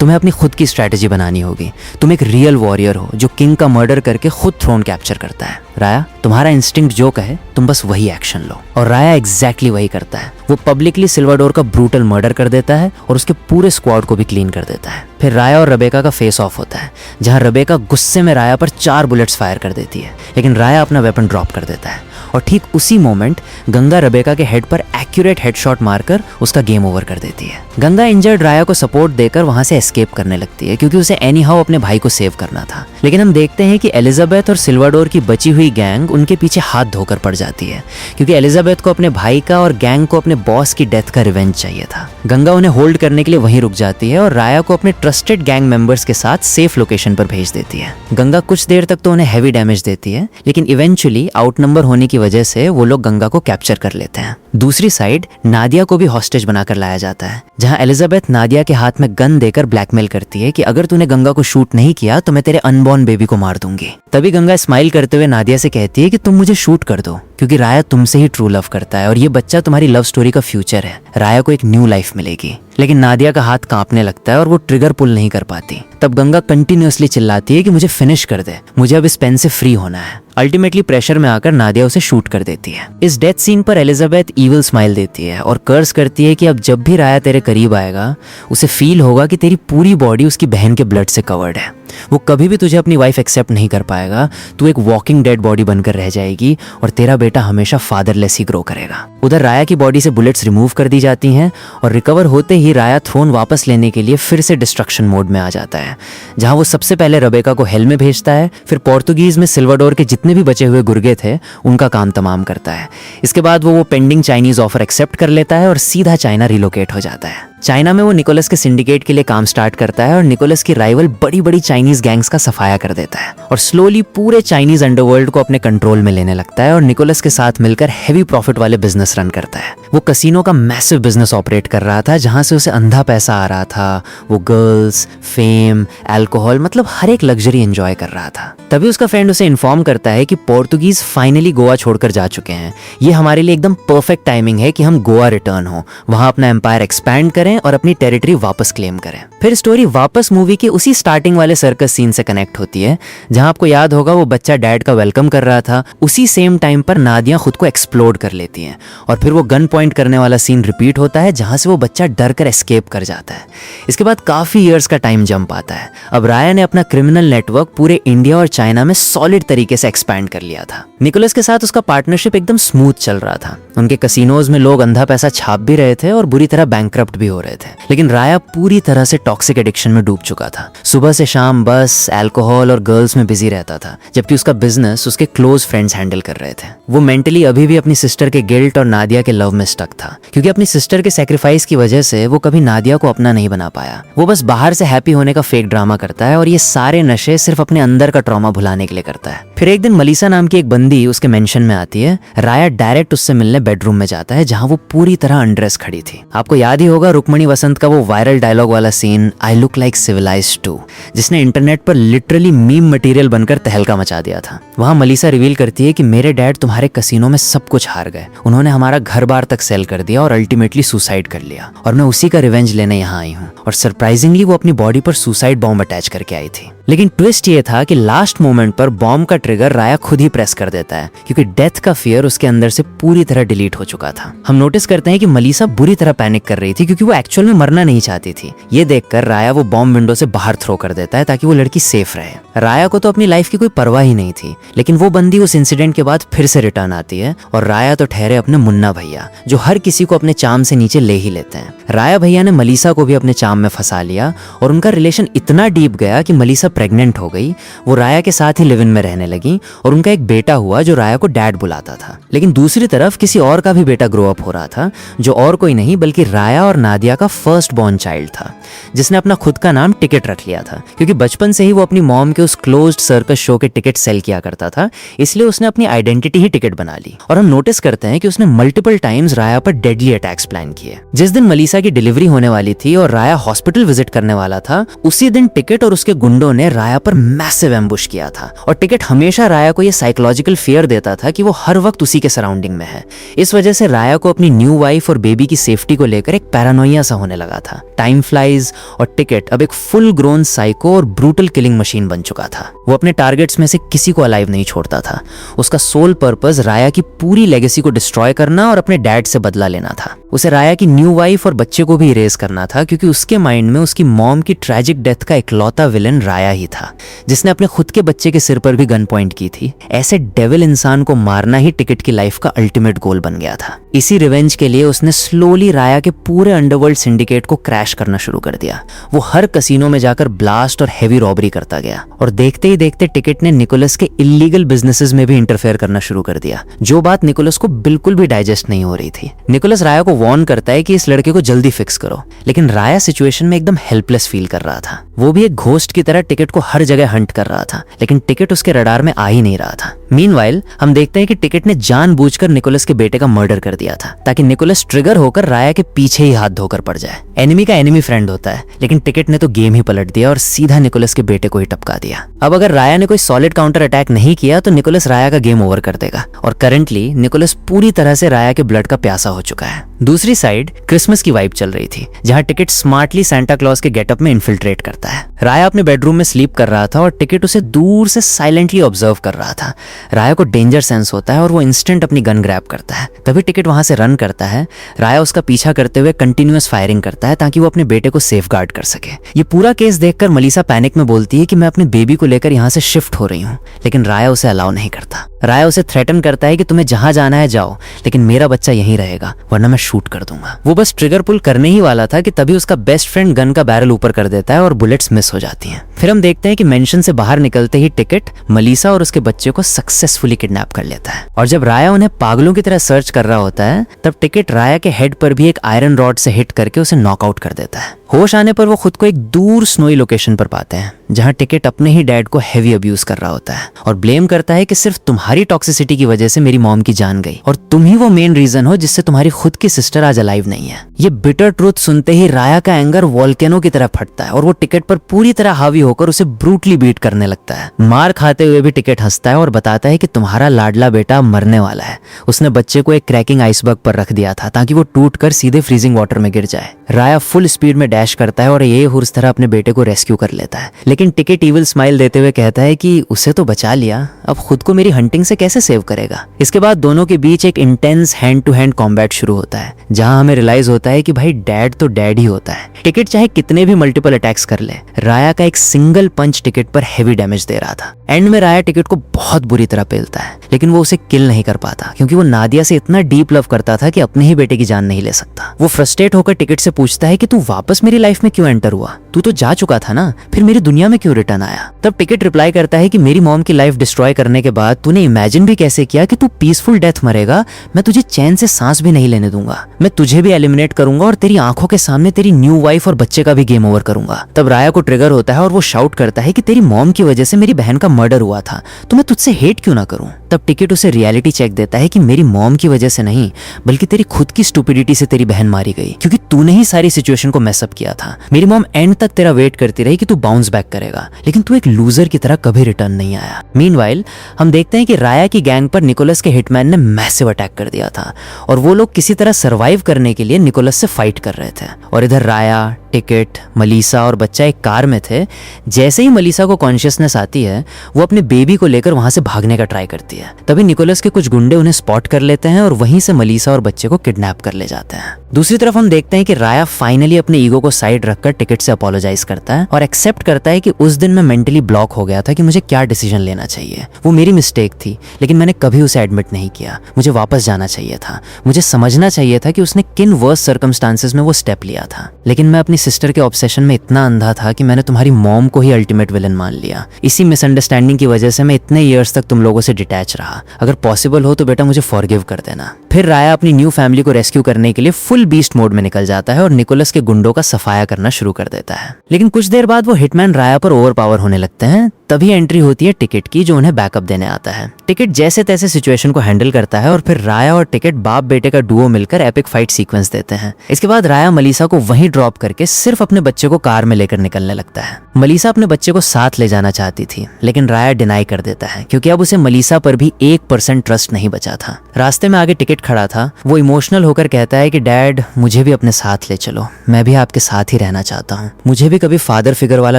Speaker 1: तुम्हें अपनी खुद की स्ट्रैटेजी बनानी होगी। तुम एक रियल वॉरियर हो जो किंग का मर्डर करके खुद थ्रोन कैप्चर करता है। राया, तुम्हारा इंस्टिंक्ट जो कहे तुम बस वही एक्शन लो। और राया एग्जैक्टली वही करता है। वो पब्लिकली सिल्वाडोर का ब्रूटल मर्डर कर देता है और उसके पूरे स्क्वाड को भी क्लीन कर देता है। फिर राया और रबेका का फेस ऑफ होता है, जहां रबेका गुस्से में राया पर 4 बुलेट्स फायर कर देती है, लेकिन राया अपना वेपन ड्रॉप कर देता है और ठीक उसी मोमेंट गंगा रबेका के हेड पर एक्यूरेट हेडशॉट मारकर उसका गेम ओवर कर देती है। गंगा इंजर्ड राया को सपोर्ट देकर वहां से एस्केप करने लगती है, क्योंकि उसे एनी हाउ अपने भाई को सेव करना था। लेकिन हम देखते हैं कि एलिजाबेथ और सिल्वाडोर की बची हुई गैंग उनके पीछे हाथ धोकर पड़ जाती है, क्योंकि एलिजाबेथ को अपने भाई का और गैंग को अपने बॉस की डेथ का रिवेंज चाहिए था। गंगा उन्हें होल्ड करने के लिए वहीं रुक जाती है और राया को अपने ट्रस्टेड गैंग मेंबर्स के साथ सेफ लोकेशन पर भेज देती है। गंगा कुछ देर तक तो उन्हें हैवी डैमेज देती है, लेकिन इवेंचुअली आउटनंबर होने की वजह से वो लोग गंगा को कैप्चर कर लेते हैं। दूसरी साइड नादिया को भी हॉस्टेज बनाकर लाया जाता है, जहां एलिजाबेथ नादिया के हाथ में गन देकर ब्लैकमेल करती है कि अगर तूने गंगा को शूट नहीं किया तो मैं तेरे अनबॉर्न बेबी को मार दूंगी। तभी गंगा स्माइल करते हुए नादिया से कहती है कि तुम मुझे शूट कर दो, क्योंकि राया तुमसे ही ट्रू लव करता है और ये बच्चा तुम्हारी लव स्टोरी का फ्यूचर है। राया को एक न्यू लाइफ मिलेगी। लेकिन नादिया का हाथ कांपने लगता है और वो ट्रिगर पुल नहीं कर पाती। तब गंगा कंटिन्यूअसली चिल्लाती है कि मुझे फिनिश कर दे, मुझे अब इस पेन से फ्री होना है। अल्टीमेटली प्रेशर में आकर नादिया उसे शूट कर देती है। इस डेथ सीन पर एलिजाबेथ ईविल स्माइल देती है और कर्स करती है कि अब जब भी राया तेरे करीब आएगा उसे फील होगा कि तेरी पूरी बॉडी उसकी बहन के ब्लड से कवर्ड है। वो कभी भी तुझे अपनी वाइफ एक्सेप्ट नहीं कर पाएगा। तू एक वॉकिंग डेड बॉडी बनकर रह जाएगी और तेरा बेटा हमेशा फादरलेस ही ग्रो करेगा। उधर राया की बॉडी से बुलेट्स रिमूव कर दी जाती हैं और रिकवर होते ही राया थ्रोन वापस लेने के लिए फिर से डिस्ट्रक्शन मोड में आ जाता है, जहां वो सबसे पहले रबेका को हेल में भेजता है, फिर पोर्तुगीज में सिल्वाडोर के जितने भी बचे हुए गुर्गे थे उनका काम तमाम करता है। इसके बाद वो पेंडिंग चाइनीज ऑफर एक्सेप्ट कर लेता है और सीधा चाइना रिलोकेट हो जाता है। चाइना में वो निकोलस के सिंडिकेट के लिए काम स्टार्ट करता है और निकोलस की राइवल बड़ी बड़ी चाइनीज गैंग्स का सफाया कर देता है और स्लोली पूरे चाइनीज अंडरवर्ल्ड को अपने कंट्रोल में लेने लगता है और निकोलस के साथ मिलकर हैवी प्रॉफिट वाले बिजनेस रन करता है। वो कसिनो का मैसिव बिजनेस ऑपरेट कर रहा था, जहां से उसे अंधा पैसा आ रहा था। वो गर्ल्स, फेम, अल्कोहल, मतलब हर एक लग्जरी एंजॉय कर रहा था। तभी उसका फ्रेंड उसे इन्फॉर्म करता है कि पोर्तुगीज फाइनली गोवा छोड़कर जा चुके हैं। ये हमारे लिए एकदम परफेक्ट टाइमिंग है कि हम गोवा रिटर्न हो, वहां अपना एम्पायर एक्सपैंड करें करें और अपनी टेरिटरी वापस क्लेम करें। फिर स्टोरी वापस मूवी के उसी स्टार्टिंग वाले सर्कस सीन से कनेक्ट होती है, जहां आपको याद होगा वो बच्चा डैड का वेलकम कर रहा था। उसी सेम टाइम पर नादिया खुद को एक्सप्लोड कर लेती हैं और फिर वो गन पॉइंट करने वाला सीन रिपीट होता है, जहां से वो बच्चा डर कर एस्केप कर जाता है। इसके बाद काफी ईयर्स का टाइम जंप आता है। अब राया ने अपना क्रिमिनल नेटवर्क पूरे इंडिया और चाइना में सॉलिड तरीके से एक्सपैंड कर लिया था। निकोलस के साथ उसका पार्टनरशिप एकदम स्मूथ चल रहा था। उनके कसिनोज में लोग अंधा पैसा छाप भी रहे थे और बुरी तरह बैंकरप्ट भी हो रहे थे। लेकिन राया पूरी तरह से टॉक्सिक एडिक्शन में डूब चुका था। सुबह से शाम बस अल्कोहल और गर्ल्स में बिजी रहता था, जबकि उसका बिजनेस उसके क्लोज फ्रेंड्स हैंडल कर रहे थे। वो मेंटली अभी भी अपनी सिस्टर के गिल्ट और नादिया के लव में स्टक था, क्योंकि अपनी सिस्टर के सेक्रीफाइस की वजह से वो कभी नादिया को अपना नहीं बना पाया। वो बस बाहर से हैप्पी होने का फेक ड्रामा करता है और ये सारे नशे सिर्फ अपने अंदर का ट्रॉमा भुलाने के लिए करता है। फिर एक दिन मलीसा नाम की एक बंदी उसके मेंशन में आती है। राया डायरेक्ट उससे मिलने बेडरूम में जाता है, जहां वो पूरी तरह अनड्रेस खड़ी थी। आपको याद ही होगा रुक्मणी वसंत का वो वायरल डायलॉग वाला scene, I look like civilised too, जिसने इंटरनेट पर लिटरली मीम मटेरियल बनकर तहलका मचा दिया था। वहां मलीसा रिवील करती है कि मेरे डैड तुम्हारे कसिनो में सब कुछ हार गए, उन्होंने हमारा घर बार तक सेल कर दिया और अल्टीमेटली सुसाइड कर लिया, और मैं उसी का रिवेंज लेने यहाँ आई हूँ। और सरप्राइजिंगली वो अपनी बॉडी पर सुसाइड बॉम्ब अटैच करके आई थी। लेकिन ट्विस्ट ये था कि लास्ट मोमेंट पर बॉम्ब का ट्रिगर राया खुद ही प्रेस कर देता है, क्योंकि डेथ का फियर उसके अंदर से पूरी तरह डिलीट हो चुका था। हम नोटिस करते हैं कि मलीसा बुरी तरह पैनिक कर रही थी, क्योंकि वो एक्चुअल में मरना नहीं चाहती थी। ये देखकर राया वो बॉम्ब विंडो से बाहर थ्रो कर देता है ताकि वो लड़की सेफ रहे। राया को तो अपनी लाइफ की कोई परवाह ही नहीं थी, लेकिन वो बंदी उस इंसिडेंट के बाद फिर से रिटर्न आती है और राया तो ठहरे अपने मुन्ना भैया, जो हर किसी को अपने चाम से नीचे ले ही लेते हैं। राया भैया ने मलीसा को भी अपने चाम में फंसा लिया और उनका रिलेशन इतना डीप गया कि मलीसा प्रेग्नेंट हो गई। वो राया के साथ ही लिव इन में रहने लगी और उनका एक बेटा हुआ जो राया को डैड बुलाता था। लेकिन दूसरी तरफ किसी और का भी बेटा ग्रो अप हो रहा था, जो और कोई नहीं बल्कि राया और नादिया का फर्स्ट बॉर्न चाइल्ड था, जिसने अपना खुद का नाम टिकट रख लिया था। क्योंकि बचपन से ही वो अपनी मॉम के उस क्लोज्ड सर्कस शो के टिकट सेल किया करता था, इसलिए उसने अपनी आइडेंटिटी ही टिकट बना ली। और हम नोटिस करते हैं कि उसने मल्टीपल टाइम्स राया पर डेडली अटैक्स प्लान किए। जिस दिन मलीसा की डिलीवरी होने वाली थी और राया हॉस्पिटल विजिट करने वाला था, उसी दिन टिकट और उसके गुंडों ने राया पर मैसिव एम्बुश किया था। और टिकट हमेशा राया को ये साइकोलॉजिकल फियर देता था कि वो हर वक्त उसी के सराउंडिंग में है। इस वजह से राया को अपनी न्यू वाइफ और बेबी की सेफ्टी को लेकर एक पैरानोइया सा होने लगा था। टाइम फ्लाइज और टिकट अब एक फुल ग्रोन साइको और ब्रूटल किलिंग मशीन बन चुका था। वो अपने टारगेट्स में से किसी को अलाइव नहीं छोड़ता था। उसका सोल पर्पस राया की पूरी लेगेसी को डिस्ट्रॉय करना और अपने डैड से बदला लेना था। उसे राया की न्यू वाइफ और बच्चे को भी इरेज करना था, क्योंकि उसके माइंड में उसकी मॉम की ट्रैजिक डेथ का इकलौता विलन राया ही था, जिसने अपने खुद के बच्चे के सिर पर भी गन पॉइंट की थी। ऐसे डेविल इंसान को मारना ही टिकट की लाइफ का अल्टीमेट गोल बन गया था। इसी रिवेंज के लिए उसने स्लोली राया के पूरे अंडरवर्ल्ड सिंडिकेट को क्रैश करना शुरू कर दिया। वो हर कसिनो में जाकर ब्लास्ट और हेवी रॉबरी करता गया, और देखते ही देखते टिकट ने निकोलस के इलीगल बिजनेसेस में भी इंटरफेयर करना शुरू कर दिया, जो बात निकोलस को बिल्कुल भी डाइजेस्ट नहीं हो रही थी। निकोलस राया को वार्न करता है कि इस लड़के को जल्दी फिक्स करो, लेकिन राया सिचुएशन में एकदम हेल्पलेस फील कर रहा था। वो भी एक घोस्ट की तरह टिकट को हर जगह हंट कर रहा था, लेकिन टिकट उसके रडार में आ ही नहीं रहा था। मीनवाइल हम देखते हैं कि टिकट ने जानबूझकर निकोलस के बेटे का मर्डर कर दिया था, ताकि निकोलस ट्रिगर होकर राया के पीछे ही हाथ धोकर पड़ जाए। एनिमी का एनिमी फ्रेंड होता है, लेकिन टिकट ने तो गेम ही पलट दिया और सीधा निकोलस के बेटे को ही टपका दिया। अब अगर राया ने कोई सॉलिड काउंटर अटैक नहीं किया तो निकोलस राया का गेम ओवर कर देगा, और करंटली निकोलस पूरी तरह से राया के ब्लड का प्यासा हो चुका है। दूसरी साइड क्रिसमस की वाइब चल रही थी, जहां टिकट स्मार्टली सांता क्लॉज के गेटअप में इन्फिल्ट्रेट करता है। राया अपने बेडरूम में स्लीप कर रहा था और टिकट उसे दूर से साइलेंटली ऑब्जर्व कर रहा था। राया को डेंजर सेंस होता है और वो इंस्टेंट अपनी गन ग्रैब करता है। तभी टिकट वहां से रन करता है। राया उसका पीछा करते हुए कंटिन्यूअस फायरिंग करता है ताकि वो अपने बेटे को सेफ गार्ड कर सके। ये पूरा केस देखकर मलीसा पैनिक में बोलती है कि मैं अपने बेबी को लेकर यहाँ से शिफ्ट हो रही हूँ, लेकिन राया उसे अलाउ नहीं करता। राया उसे थ्रेटन करता है कि तुम्हें जहां जाना है जाओ, लेकिन मेरा बच्चा यहीं रहेगा, वरना मैं शूट कर दूंगा। वो बस ट्रिगर पुल करने ही वाला था कि तभी उसका बेस्ट फ्रेंड गन का बैरल ऊपर कर देता है और बुलेट्स मिस हो जाती हैं। फिर हम देखते हैं कि मेंशन से बाहर निकलते ही टिकट मलीसा और उसके बच्चे को सक्सेसफुली किडनैप कर लेता है। और जब राया उन्हें पागलों की तरह सर्च कर रहा होता है, तब टिकट राया के हेड पर भी एक आयरन रॉड से हिट करके उसे नॉकआउट कर देता है। होश आने पर वो खुद को एक दूर स्नोई लोकेशन पर पाते हैं, जहाँ टिकट अपने ही डैड को हेवी अब्यूज कर रहा होता है और ब्लेम करता है कि सिर्फ तुम्हारी टॉक्सिसिटी की वजह से मेरी मॉम की जान गई और तुम ही वो मेन रीजन हो जिससे तुम्हारी खुद की सिस्टर आज अलाइव नहीं है। ये बिटर ट्रूथ सुनते ही राया का एंगर वॉल्केनो की तरह फटता है और वो टिकट पर पूरी तरह हावी होकर उसे ब्रूटली बीट करने लगता है। मार खाते हुए भी टिकट हंसता है और बताता है कि तुम्हारा लाडला बेटा मरने वाला है। उसने बच्चे को एक क्रैकिंग आइसबर्ग पर रख दिया था ताकि वो टूटकर सीधे फ्रीजिंग वाटर में गिर जाए। राया फुल स्पीड में डैश करता है और ये उस तरह अपने बेटे को रेस्क्यू कर लेता है, लेकिन टिकट इविल स्माइल देते हुए कहता है कि उसे तो बचा लिया, अब खुद को मेरी हंटिंग से कैसे सेव करेगा। इसके बाद दोनों के बीच एक intense hand to hand combat शुरू होता है जहां हमें रियलाइज होता है कि भाई डैड तो डैड ही होता है। टिकट चाहे कितने भी मल्टीपल अटैक्स कर ले, राया का एक सिंगल पंच टिकट पर हेवी डैमेज दे रहा था। एंड में राया टिकट को बहुत बुरी तरह पेलता है, लेकिन वो उसे किल नहीं कर पाता क्योंकि वो नादिया से इतना डीप लव करता था कि अपने ही बेटे की जान नहीं ले सकता। वो फ्रस्ट्रेट होकर टिकट से पूछता है कि तू वापस मेरी लाइफ में क्यों एंटर हुआ, तू तो जा चुका था ना, फिर मेरी दुनिया में क्यों रिटर्न आया। तब टिकट रिप्लाई करता है कि मेरी मॉम की लाइफ डिस्ट्रॉय करने के बाद तूने इमेजिन भी कैसे किया कि तू पीसफुल डेथ मरेगा, मैं तुझे चैन से सांस भी नहीं लेने दूंगा, मैं तुझे भी एलिमिनेट करूंगा और तेरी आंखों के सामने तेरी न्यू वाइफ और बच्चे का भी गेम ओवर करूंगा। तब राया को ट्रिगर होता है और वो शाउट करता है कि तेरी मॉम की वजह से मेरी बहन का मर्डर हुआ था, तो मैं तुझसे हेट क्यों ना करूं। तब टिकट उसे रियलिटी चेक देता है कि मेरी मॉम की वजह से नहीं बल्कि तेरी खुद की स्टूपिडिटी से तेरी बहन मारी गई, क्योंकि तूने ही सारी सिचुएशन को मैसअप किया था। मेरी मॉम एंड तक तेरा वेट करती रही कि तू बाउंस बैक करेगा, लेकिन तू एक लूजर की तरह कभी रिटर्न नहीं आया। मीनवाइल हम देखते हैं कि राया की गैंग पर निकोलस के हिटमैन ने मैसिव अटैक कर दिया था और वो लोग किसी तरह सरवाइव करने के लिए निकोलस से फाइट कर रहे थे और इधर राया, टिकट, मलीसा और बच्चा एक कार में थे। जैसे ही मलीसा को कॉन्शियसनेस आती है वो अपने बेबी को लेकर वहां से भागने का ट्राई करती है। तभी निकोलस के कुछ गुंडे उन्हें स्पॉट कर लेते हैं और वहीं से मलीसा और बच्चे को किडनैप कर ले जाते हैं। दूसरी तरफ हम देखते हैं कि राया फाइनली अपने ईगो को साइड रखकर टिकट से अपोलोजाइज करता है और एक्सेप्ट करता है कि उस दिन मैं मेंटली ब्लॉक हो गया था कि मुझे क्या डिसीजन लेना चाहिए। वो मेरी मिस्टेक थी, लेकिन मैंने कभी उसे एडमिट नहीं किया। मुझे वापस जाना चाहिए था, मुझे समझना चाहिए था कि उसने किन वर्स्ट सर्कमस्टांसेस में वो स्टेप लिया था, लेकिन मैं अपनी सिस्टर के ऑब्सेशन में इतना अंधा था कि मैंने तुम्हारी मॉम को ही अल्टीमेट विलन मान लिया। इसी मिसअंडरस्टैंडिंग की वजह से मैं इतने ईयर्स तक तुम लोगों से डिटैच रहा। अगर पॉसिबल हो तो बेटा मुझे फॉरगिव कर देना। फिर राया अपनी न्यू फैमिली को रेस्क्यू करने के लिए फुल बीस्ट मोड में निकल जाता है और निकोलस के गुंडों का सफाया करना शुरू कर देता है। लेकिन कुछ देर बाद वो हिटमैन राया पर ओवर पावर होने लगते हैं। तभी एंट्री होती है टिकट की, जो उन्हें बैकअप देने आता है। टिकट जैसे तैसे सिचुएशन को हैंडल करता है और फिर राया और टिकट बाप बेटे का डुओ मिलकर एपिक फाइट सीक्वेंस देते हैं। इसके बाद राया मलीसा को वहीं ड्रॉप करके सिर्फ अपने बच्चे को कार में लेकर निकलने लगता है। मलीसा अपने बच्चे को साथ ले जाना चाहती थी, लेकिन राया डिनाई कर देता है क्योंकि अब उसे मलीसा पर भी 1% ट्रस्ट नहीं बचा था। रास्ते में आगे टिकट खड़ा था। वो इमोशनल होकर कहता है कि डैड मुझे भी अपने साथ ले चलो, मैं भी आपके साथ ही रहना चाहता हूँ। मुझे भी कभी फादर फिगर वाला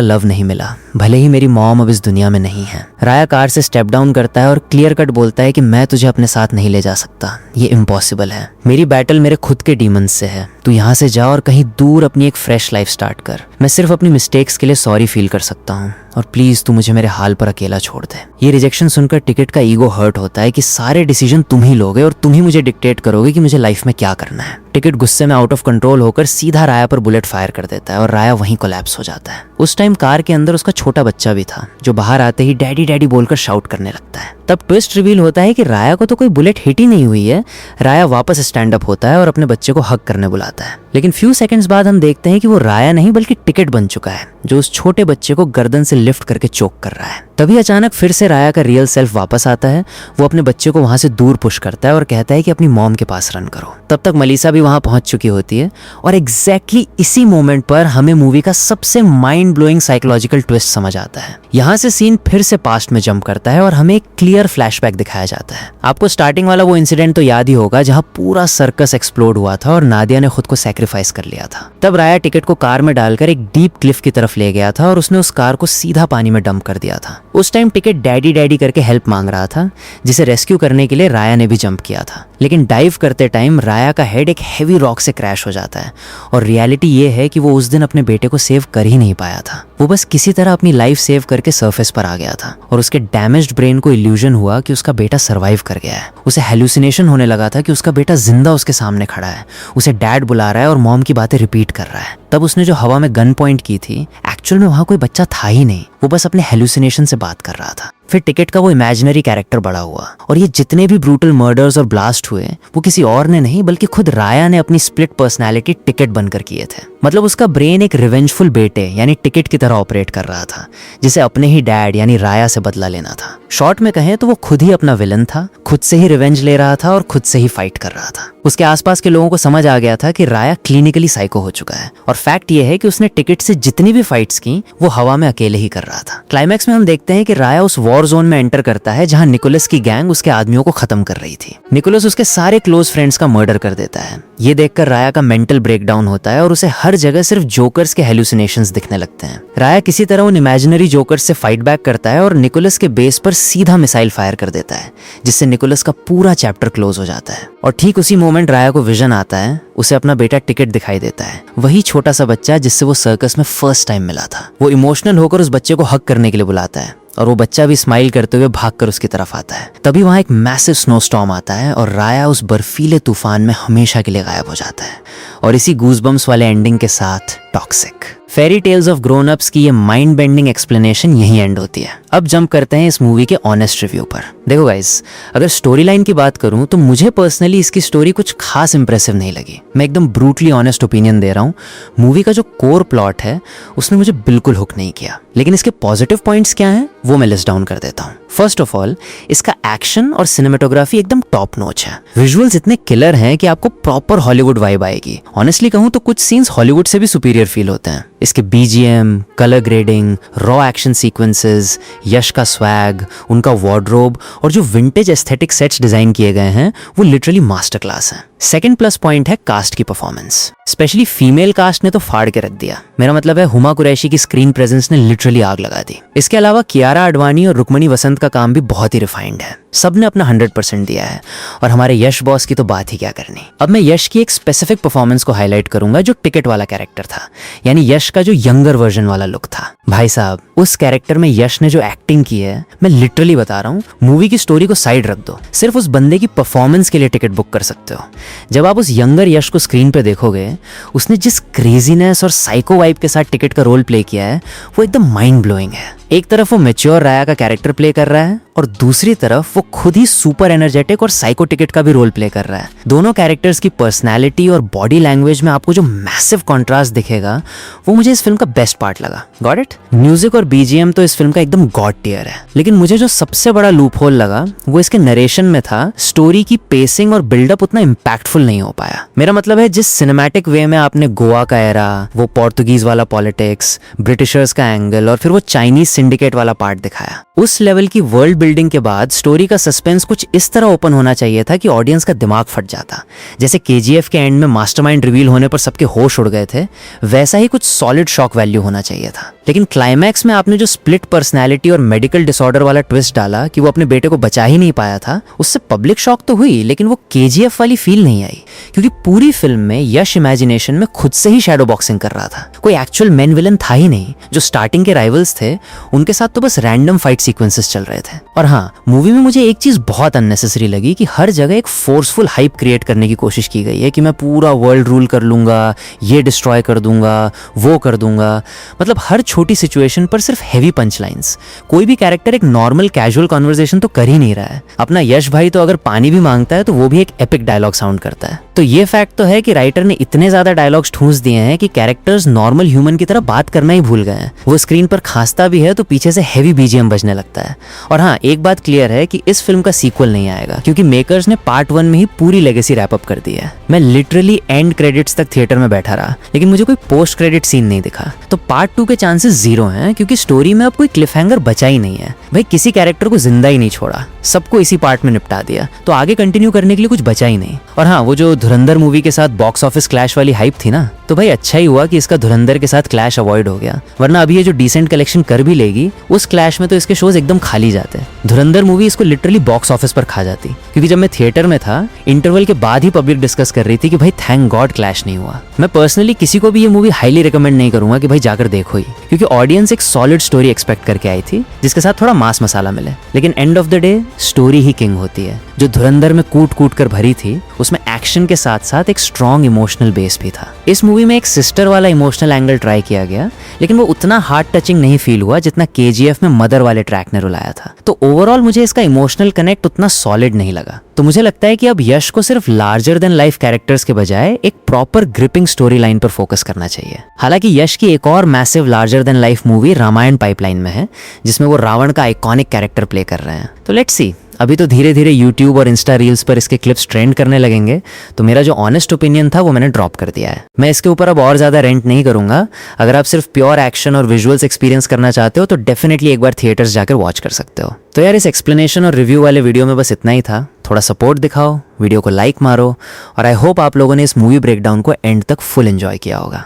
Speaker 1: लव नहीं मिला, भले ही मेरी मॉम अब इस दुनिया में नहीं है। राया कार से स्टेप डाउन करता है और क्लियर कट बोलता है कि मैं तुझे अपने साथ नहीं ले जा सकता, ये इम्पॉसिबल है। मेरी बैटल मेरे खुद के डीमंस से है। तू यहाँ से जा और कहीं दूर अपनी एक फ्रेश लाइफ स्टार्ट कर। मैं सिर्फ अपनी मिस्टेक्स के लिए सॉरी फील कर सकता हूँ और प्लीज तू मुझे मेरे हाल पर अकेला छोड़ दे। ये रिजेक्शन सुनकर टिकट का ईगो हर्ट होता है कि सारे डिसीजन तुम ही लोगे और तुम ही मुझे डिक्टेट करोगे कि मुझे लाइफ में क्या करना है। टिकट गुस्से में आउट ऑफ कंट्रोल होकर सीधा राया पर बुलेट फायर कर देता है और राया वहीं कोलैप्स हो जाता है। उस टाइम कार के अंदर उसका छोटा बच्चा भी था, जो बाहर आते ही डैडी डैडी बोलकर शाउट करने लगता है। तब ट्विस्ट रिवील होता है कि राया को तो कोई बुलेट हिट ही नहीं हुई है। राया वापस स्टैंड अप होता है और अपने बच्चे को हग करने बुलाता है, लेकिन फ्यू सेकंड्स बाद हम देखते हैं कि वो राया नहीं बल्कि टिकट बन चुका है, जो उस छोटे बच्चे को गर्दन से लिफ्ट करके चोक कर रहा है। तभी अचानक फिर से राया का रियल सेल्फ वापस आता है। वो अपने बच्चे को वहां से दूर पुश करता है और कहता है कि अपनी मॉम के पास रन करो। तब तक मलीसा भी वहां पहुंच चुकी होती है और एग्जैक्टली इसी मोमेंट पर हमें मूवी का सबसे माइंड ब्लोइंग साइकोलॉजिकल ट्विस्ट समझ आता है। यहाँ से सीन फिर से पास्ट में जंप करता है और हमें एक क्लियर फ्लैशबैक दिखाया जाता है। आपको स्टार्टिंग वाला वो इंसिडेंट तो याद ही होगा जहाँ पूरा सर्कस एक्सप्लोड हुआ था और नादिया ने खुद को सैक्रिफाइस कर लिया था। तब राया टिकट को कार में डालकर एक डीप क्लिफ की तरफ ले गया था और उसने उस कार को सीधा पानी में डंप कर दिया था। उस टाइम टिकट डैडी डैडी करके हेल्प मांग रहा था, जिसे रेस्क्यू करने के लिए राया ने भी जंप किया था। लेकिन डाइव करते टाइम राया का हेड एक हेवी रॉक से क्रैश हो जाता है और रियलिटी ये है कि वो उस दिन अपने बेटे को सेव कर ही नहीं पाया था। वो बस किसी तरह अपनी लाइफ सेव करके सरफेस पर आ गया था और उसके डैमेज्ड ब्रेन को इल्यूजन हुआ कि उसका बेटा सर्वाइव कर गया है। उसे हेलुसिनेशन होने लगा था कि उसका बेटा जिंदा उसके सामने खड़ा है, उसे डैड बुला रहा है और मॉम की बातें रिपीट कर रहा है। तब उसने जो हवा में गन पॉइंट की थी, एक्चुअल में वहां कोई बच्चा था ही नहीं, वो बस अपने हेलुसिनेशन से बात कर रहा था। फिर टिकट का वो इमेजिनरी कैरेक्टर बड़ा हुआ, और ये जितने भी ब्रूटल मर्डर्स और ब्लास्ट हुए वो किसी और ने नहीं बल्कि खुद राया ने अपनी स्प्लिट पर्सनैलिटी टिकट बनकर किए थे। मतलब उसका ब्रेन एक रिवेंजफुल बेटे यानी टिकट की तरह ऑपरेट कर रहा था, जिसे अपने ही डैड यानी राया से बदला लेना था। शॉर्ट में कहें तो वो खुद ही अपना विलन था, खुद से ही रिवेंज ले रहा था और खुद से ही फाइट कर रहा था। उसके आसपास के लोगों को समझ आ गया था कि राया क्लिनिकली साइको हो चुका है, और फैक्ट ये है कि उसने टिकट से जितनी भी फाइट्स की वो हवा में अकेले ही कर रहा था। क्लाइमैक्स में हम देखते हैं कि राया उस वॉर जोन में एंटर करता है जहां निकोलस की गैंग उसके आदमियों को खत्म कर रही थी। निकोलस उसके सारे क्लोज फ्रेंड्स का मर्डर कर देता है। ये देखकर राया का मेंटल ब्रेकडाउन होता है और उसे हर जगह सिर्फ जोकर्स के हेलुसिनेशंस दिखने लगते हैं। राया किसी तरह उन इमेजिनरी जोकर्स से फाइट बैक करता है और निकोलस के बेस पर सीधा मिसाइल फायर कर देता है, जिससे निकोलस का पूरा चैप्टर क्लोज हो जाता है। और ठीक उसी मोमेंट राया को विजन आता है, उसे अपना बेटा टिकट दिखाई देता है, वही छोटा सा बच्चा जिससे वो सर्कस में फर्स्ट टाइम मिला था। वो इमोशनल होकर उस बच्चे को हग करने के लिए बुलाता है, और वो बच्चा भी स्माइल करते हुए भागकर उसकी तरफ आता है। तभी वहां एक मैसिव स्नोस्टॉर्म आता है और राया उस बर्फीले तूफान में हमेशा के लिए गायब हो जाता है। और इसी गूज़बम्प्स वाले एंडिंग के साथ toxic fairy tales of grown ups की ये माइंड बेंडिंग एक्सप्लेनेशन यहीं एंड होती है। अब जंप करते हैं इस मूवी के ऑनेस्ट रिव्यू पर। देखो गाइस, अगर स्टोरी लाइन की बात करूं तो मुझे पर्सनली इसकी स्टोरी कुछ खास इंप्रेसिव नहीं लगी। मैं एकदम ब्रूटली ऑनेस्ट ओपिनियन दे रहा हूं। मूवी का जो कोर प्लॉट है उसने मुझे बिल्कुल हुक नहीं किया, लेकिन इसके पॉजिटिव पॉइंट्स क्या हैं वो मैं लिस्ट डाउन कर देता हूं। फर्स्ट ऑफ ऑल, इसका एक्शन और सिनेमेटोग्राफी एकदम टॉप नॉच है। विजुअल्स इतने किलर हैं कि आपको प्रॉपर हॉलीवुड वाइब आएगी। ऑनेस्टली कहूं तो कुछ सीन्स हॉलीवुड से भी सुपीरियर फील होते हैं। इसके BGM, colour grading, raw action sequences, Yash का स्वैग, उनका वार्डरोब और जो विंटेज एस्थेटिक सेट्स डिजाइन किए गए हैं वो लिटरली मास्टर क्लास हैं। सेकंड प्लस पॉइंट है कास्ट की परफॉर्मेंस। स्पेशली फीमेल कास्ट ने तो फाड़ के रख दिया। मेरा मतलब है हुमा कुरैशी की स्क्रीन प्रेजेंस ने लिटरली आग लगा दी। इसके अलावा कियारा आडवाणी और रुक्मणी वसंत का काम भी बहुत ही रिफाइंड है। सबने अपना 100% दिया है, और हमारे यश बॉस की तो बात ही क्या करनी। अब मैं यश की एक स्पेसिफिक परफॉर्मेंस को हाईलाइट करूंगा जो टिकट वाला कैरेक्टर था, यानी यश का जो यंगर वर्जन वाला लुक था। भाई साहब, उस कैरेक्टर में यश ने जो एक्टिंग की है, मैं लिटरली बता रहा हूँ, मूवी की स्टोरी को साइड रख दो, सिर्फ उस बंदे की परफॉर्मेंस के लिए टिकट बुक कर सकते हो। जब आप उस यंगर यश को स्क्रीन पे देखोगे, उसने जिस क्रेजीनेस और साइको वाइब के साथ टिकट का रोल प्ले किया है वो एकदम माइंड ब्लोइंग है। एक तरफ वो मैच्योर राया का कैरेक्टर प्ले कर रहा है और दूसरी तरफ वो खुद ही सुपर एनर्जेटिक और साइको टिकट का भी रोल प्ले कर रहा है। दोनों कैरेक्टर्स की पर्सनैलिटी और बॉडी लैंग्वेज में आपको जो मैसिव कॉन्ट्रास्ट दिखेगा वो मुझे इस फिल्म का बेस्ट पार्ट लगा। Got it? म्यूजिक और बीजीएम तो इस फिल्म का एकदम गॉड टियर है, लेकिन मुझे जो सबसे बड़ा लूप होल लगा वो इसके नरेशन में था। स्टोरी की पेसिंग और बिल्डअप उतना इम्पैक्टफुल नहीं हो पाया। मेरा मतलब है, जिस सिनेमैटिक वे में आपने गोवा का एरा, वो पोर्तुगीज वाला पॉलिटिक्स, ब्रिटिशर्स का एंगल और फिर वो चाइनीज सिंडिकेट वाला पार्ट दिखाया, उस लेवल की वर्ल्ड बिल्डिंग के बाद स्टोरी का सस्पेंस कुछ इस तरह ओपन होना चाहिए था कि ऑडियंस का दिमाग फट जाता। जैसे केजीएफ के एंड में मास्टरमाइंड रिवील होने पर सबके होश उड़ गए थे, वैसा ही कुछ सॉलिड शॉक वैल्यू होना चाहिए था। लेकिन क्लाइमैक्स में आपने जो स्प्लिट पर्सनैलिटी और मेडिकल डिसऑर्डर वाला ट्विस्ट डाला कि वो अपने बेटे को बचा ही नहीं पाया था, उससे पब्लिक शॉक तो हुई, लेकिन वो केजीएफ वाली फील नहीं आई, क्योंकि पूरी फिल्म में यश इमेजिनेशन में खुद से ही शैडो बॉक्सिंग कर रहा था। कोई एक्चुअल मेन विलन था ही नहीं। जो स्टार्टिंग के राइवल्स थे उनके साथ तो बस रैंडम फाइट सीक्वेंसेस चल रहे थे। और हाँ, मूवी में मुझे एक चीज बहुत अननेसेसरी लगी कि हर जगह एक फोर्सफुल हाइप क्रिएट करने की कोशिश की गई है कि मैं पूरा वर्ल्ड रूल कर लूंगा, ये डिस्ट्रॉय कर दूंगा, वो कर दूंगा। मतलब हर छोटी सिचुएशन पर सिर्फ हेवी पंच लाइन्स। कोई भी कैरेक्टर एक नॉर्मल कैजुअल कॉन्वर्सेशन तो कर ही नहीं रहा है। अपना यश भाई तो अगर पानी भी मांगता है तो वो भी एक एपिक डायलॉग साउंड करता है। तो ये फैक्ट तो है कि राइटर ने इतने ज्यादा डायलॉग्स ठूंस दिए हैं कि कैरेक्टर्स नॉर्मल ह्यूमन की तरह बात करना ही भूल गए हैं। वो स्क्रीन पर खांसता भी है तो पीछे से हेवी बीजीएम बजने लगता है। और हाँ, एक बात क्लियर है कि इस फिल्म का सीक्वल नहीं आएगा, क्योंकि मेकर्स ने पार्ट 1 में ही पूरी लेगेसी रैप अप कर दी है। मैं लिटरली एंड क्रेडिट्स तक थिएटर में बैठा रहा, लेकिन मुझे कोई पोस्ट क्रेडिट सीन नहीं दिखा। तो पार्ट 2 के चांसेस 0 हैं, क्योंकि स्टोरी में अब कोई क्लिफहैंगर बचा ही नहीं है। भाई, किसी कैरेक्टर को जिंदा ही नहीं छोड़ा, सबको इसी पार्ट में निपटा दिया, तो आगे कंटिन्यू करने के लिए कुछ बचा ही नहीं। और हाँ, वो जो धुरंधर मूवी के साथ बॉक्स ऑफिस क्लैश वाली हाइप थी ना, तो भाई अच्छा ही हुआ कि इसका धुरंधर के साथ क्लैश अवॉइड हो गया, वरना अभी ये जो डिसेंट कलेक्शन कर भी लेगी, उस क्लैश में तो इसके शोज एकदम खाली जाते। धुरंधर मूवी इसको लिटरली बॉक्स ऑफिस पर खा जाती, क्योंकि जब मैं थिएटर में था, इंटरवल के बाद ही पब्लिक डिस्कस कर रही थी कि भाई थैंक गॉड क्लैश नहीं हुआ। मैं पर्सनली किसी को भी ये मूवी हाईली रिकमेंड नहीं करूंगा कि भाई जाकर देखो ही, क्योंकि ऑडियंस एक सॉलिड स्टोरी एक्सपेक्ट करके आई थी जिसके साथ थोड़ा मास मसाला मिले। लेकिन end of the day story he king होती है। जो धुरंधर में कूट कूट कर भरी थी, उसमें एक्शन एक्शन के साथ साथ एक स्ट्रॉन्ग इमोशनल बेस भी था। इस मूवी में एक सिस्टर वाला इमोशनल एंगल ट्राई किया गया, लेकिन वो उतना हार्ट टचिंग नहीं फील हुआ जितना KGF में मदर वाले ट्रैक ने रुलाया था। तो ओवरऑल मुझे इसका इमोशनल कनेक्ट उतना सॉलिड नहीं लगा। तो मुझे लगता है कि अब यश को सिर्फ लार्जर देन लाइफ कैरेक्टर्स के बजाय एक प्रॉपर ग्रिपिंग स्टोरी लाइन पर फोकस करना चाहिए। हालांकि यश की एक और massive larger than life movie Ramayana pipeline में है, जिसमें वो रावण का आइकॉनिक कैरेक्टर प्ले कर रहे हैं। तो लेट्स सी, अभी तो धीरे धीरे यूट्यूब और इंस्टा रील्स पर इसके क्लिप्स ट्रेंड करने लगेंगे, तो मेरा जो ऑनेस्ट ओपिनियन था वो मैंने ड्रॉप कर दिया है। मैं इसके ऊपर अब और ज़्यादा रेंट नहीं करूंगा। अगर आप सिर्फ प्योर एक्शन और विजुअल्स एक्सपीरियंस करना चाहते हो तो डेफिनेटली एक बार थिएटर्स जाकर वॉच कर सकते हो। तो यार, इस एक्सप्लेनेशन और रिव्यू वाले वीडियो में बस इतना ही था। थोड़ा सपोर्ट दिखाओ, वीडियो को लाइक मारो, और आई होप आप लोगों ने इस मूवी ब्रेकडाउन को एंड तक फुल एंजॉय किया होगा।